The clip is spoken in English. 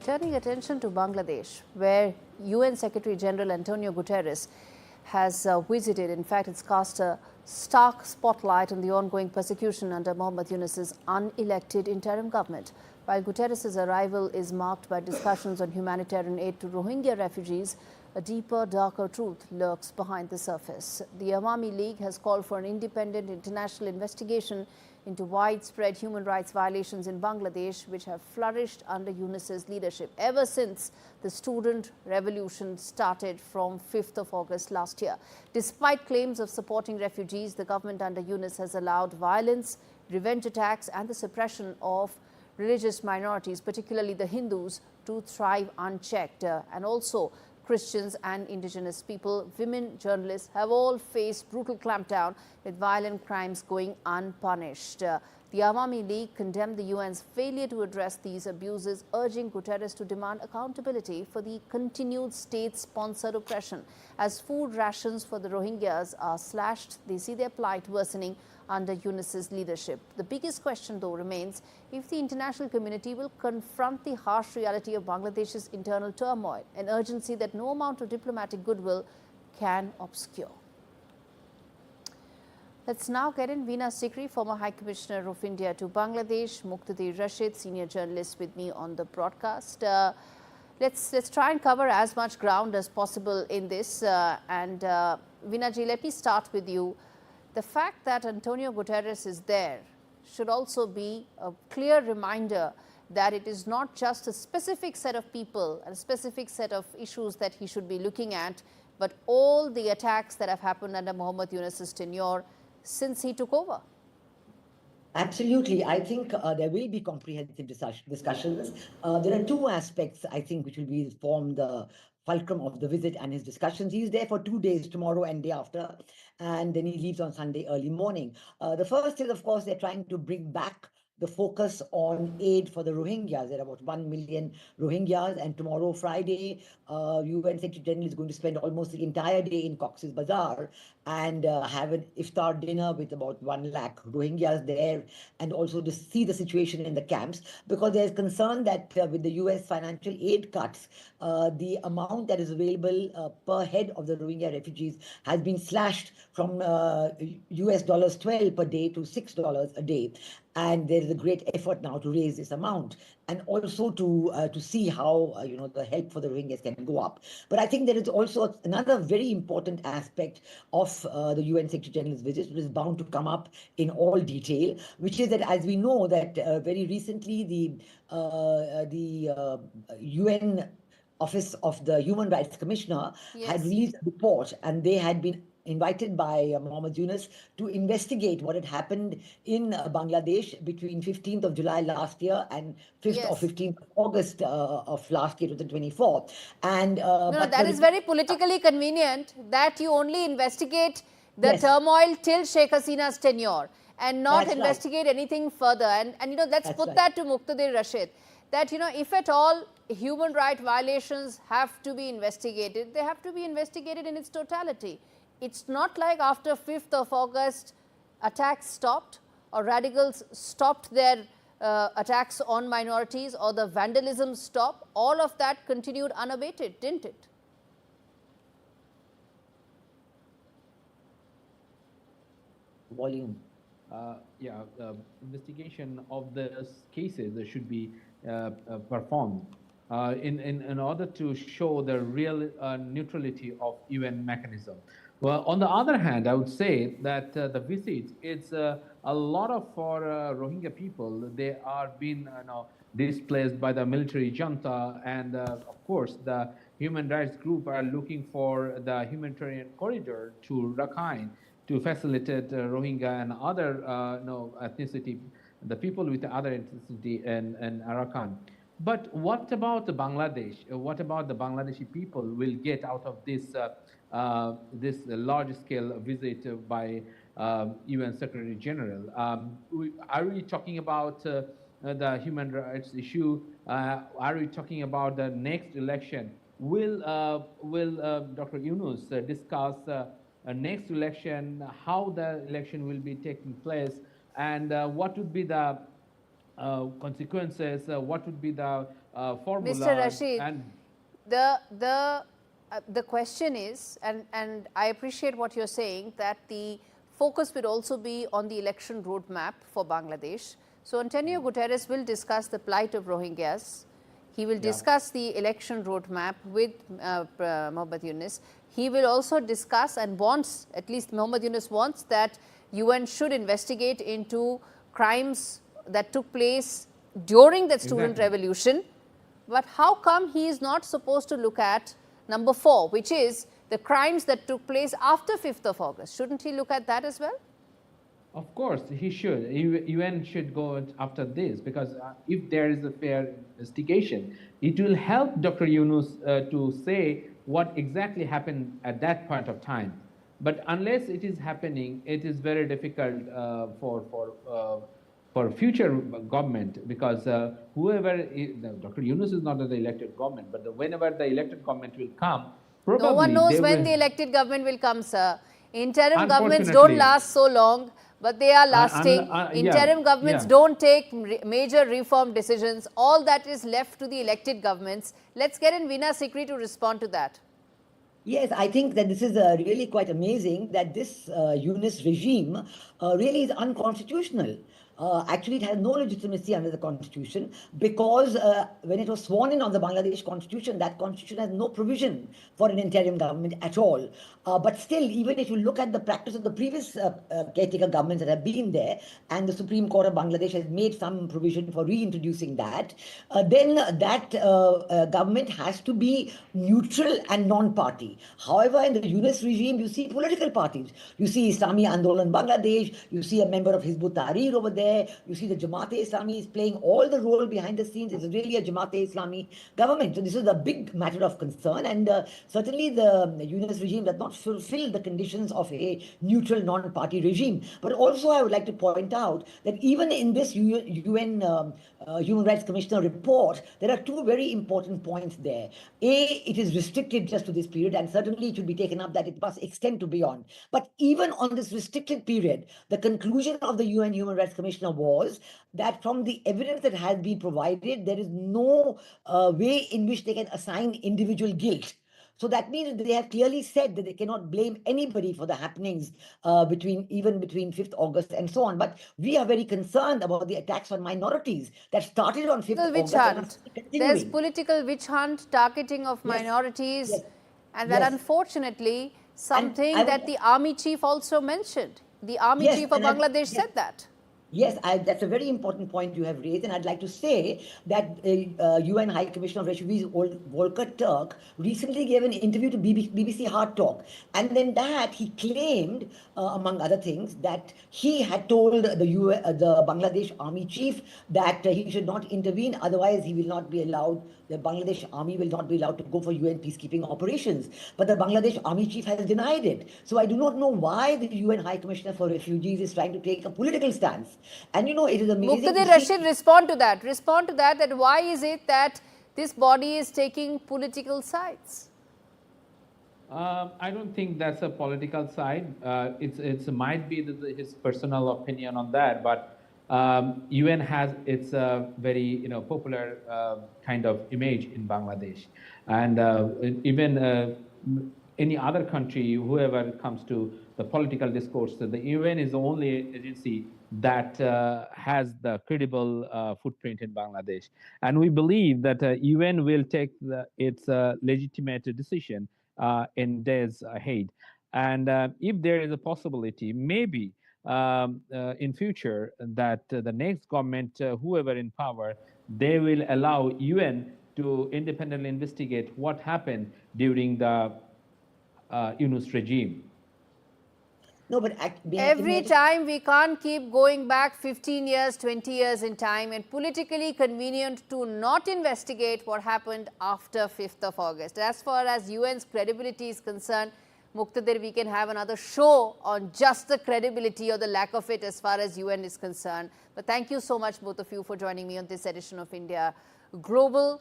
Turning attention to Bangladesh, where UN Secretary-General Antonio Guterres has visited. In fact, it's cast a stark spotlight on the ongoing persecution under Muhammad Yunus's unelected interim government. While Guterres' arrival is marked by discussions on humanitarian aid to Rohingya refugees, a deeper, darker truth lurks behind the surface. The Awami League has called for an independent international investigation into widespread human rights violations in Bangladesh, which have flourished under Yunus's leadership ever since the student revolution started from 5th of August last year. Despite claims of supporting refugees, the government under Yunus has allowed violence, revenge attacks and the suppression of religious minorities, particularly the Hindus, to thrive unchecked. And also Christians and indigenous people, women, journalists have all faced brutal clampdown with violent crimes going unpunished. The Awami League condemned the UN's failure to address these abuses, urging Guterres to demand accountability for the continued state-sponsored oppression. As food rations for the Rohingyas are slashed, they see their plight worsening under Yunus's leadership. The biggest question, though, remains if the international community will confront the harsh reality of Bangladesh's internal turmoil, an urgency that no amount of diplomatic goodwill can obscure. Let's now get in Veena Sikri, former High Commissioner of India to Bangladesh, Muktadir, Rashid, senior journalist with me on the broadcast. Let's try and cover as much ground as possible in this. Veena ji, let me start with you. The fact that Antonio Guterres is there should also be a clear reminder that it is not just a specific set of people and a specific set of issues that he should be looking at, but all the attacks that have happened under Muhammad Yunus's tenure since he took over. Absolutely. I think there will be comprehensive discussions. There are two aspects, I think, which will form the fulcrum of the visit and his discussions. He's there for 2 days, tomorrow and day after, and then he leaves on Sunday early morning. The first is, of course, they're trying to bring back the focus on aid for the Rohingyas. There are about 1 million Rohingyas, and tomorrow, Friday, UN Secretary-General is going to spend almost the entire day in Cox's Bazar and have an iftar dinner with about 1 lakh Rohingyas there, and also to see the situation in the camps, because there's concern that with the US financial aid cuts, the amount that is available per head of the Rohingya refugees has been slashed from US $12 per day to $6 a day. And there is a great effort now to raise this amount, and also to see how the help for the Rohingyas can go up. But I think there is also another very important aspect of the UN Secretary-General's visit, which is bound to come up in all detail, which is that, as we know, that very recently the UN Office of the Human Rights Commissioner had released a report, and they had been invited by Muhammad Yunus to investigate what had happened in Bangladesh between 15th of July last year and 5th or 15th of August of last year, to the 24th. And that is very politically convenient that you only investigate the turmoil till Sheikh Hasina's tenure and not investigate anything further. And let's put that to Muktadir, Rashid, that if at all human rights violations have to be investigated, they have to be investigated in its totality. It's not like after 5th of August, attacks stopped or radicals stopped their attacks on minorities or the vandalism stopped. All of that continued unabated, didn't it? Volume. Investigation of the cases should be performed in order to show the real neutrality of UN mechanism. Well, on the other hand, I would say that the visit is a lot of for Rohingya people. They are being displaced by the military junta, and of course the human rights group are looking for the humanitarian corridor to Rakhine to facilitate Rohingya and other ethnicity, the people with other ethnicity in Arakan. But what about Bangladesh? What about the Bangladeshi people will get out of this this large-scale visit by UN Secretary-General? Are we talking about the human rights issue? Are we talking about the next election? Will Dr. Yunus discuss next election, how the election will be taking place, and what would be the consequences, what would be the formula. Mr. Rashid, and the question is, and I appreciate what you're saying, that the focus will also be on the election roadmap for Bangladesh. So Antonio Guterres will discuss the plight of Rohingyas. He will discuss the election roadmap with Muhammad Yunus. He will also discuss and wants, at least Muhammad Yunus wants, that UN should investigate into crimes that took place during that student revolution. But how come he is not supposed to look at number 4, which is the crimes that took place after 5th of August? Shouldn't he look at that as well? Of course, he should. UN should go after this, because if there is a fair investigation, it will help Dr. Yunus to say what exactly happened at that point of time. But unless it is happening, it is very difficult for future government, because Dr. Yunus is not the elected government, but whenever the elected government will come, probably no one knows when the elected government will come, sir. Interim governments don't last so long, but they are lasting. Interim governments don't take major reform decisions. All that is left to the elected governments. Let's get in Veena Sikri to respond to that. Yes, I think that this is really quite amazing that this Yunus regime really is unconstitutional. Actually, it has no legitimacy under the constitution, because when it was sworn in on the Bangladesh constitution, that constitution has no provision for an interim government at all. But still, even if you look at the practice of the previous caretaker governments that have been there, and the Supreme Court of Bangladesh has made some provision for reintroducing that, then that government has to be neutral and non-party. However, in the Yunus regime, you see political parties. You see Islami Andolan Bangladesh, you see a member of Hizb ut-Tahrir over there, you see the Jamaat-e-Islami is playing all the role behind the scenes. It's really a Jamaat-e-Islami government. So this is a big matter of concern, and certainly the Yunus regime does not fulfill the conditions of a neutral non-party regime. But also I would like to point out that even in this UN Human Rights Commissioner report, there are two very important points there. A, it is restricted just to this period, and certainly it should be taken up that it must extend to beyond. But even on this restricted period, the conclusion of the UN Human Rights Commissioner was that from the evidence that has been provided, there is no way in which they can assign individual guilt. So that means they have clearly said that they cannot blame anybody for the happenings between 5th August and so on. But we are very concerned about the attacks on minorities that started on 5th Witch August. hunt. There's political witch hunt, targeting of minorities, and that unfortunately something that the army chief also mentioned. The army chief of Bangladesh said that. Yes, that's a very important point you have raised, and I'd like to say that UN High Commissioner of Refugees Volker Turk recently gave an interview to BBC Hard Talk, and then that he claimed, among other things, that he had told the Bangladesh Army chief that he should not intervene, otherwise he will not be allowed. The Bangladesh Army will not be allowed to go for UN peacekeeping operations. But the Bangladesh Army chief has denied it. So I do not know why the UN High Commissioner for Refugees is trying to take a political stance. And it is amazing. Muktadir, Rashid, respond to that. Respond to that, that why is it that this body is taking political sides? I don't think that's a political side. It might be his personal opinion on that, but UN has its very popular kind of image in Bangladesh, and even any other country, whoever comes to the political discourse, the UN is the only agency that has the credible footprint in Bangladesh, and we believe that UN will take its legitimate decision in days ahead, and if there is a possibility, maybe in future, that the next government, whoever in power, they will allow UN to independently investigate what happened during the Yunus regime. No, but every time we can't keep going back 15 years, 20 years in time, and politically convenient to not investigate what happened after 5th of August. As far as UN's credibility is concerned, Muktadir, we can have another show on just the credibility or the lack of it as far as UN is concerned. But thank you so much, both of you, for joining me on this edition of India Global.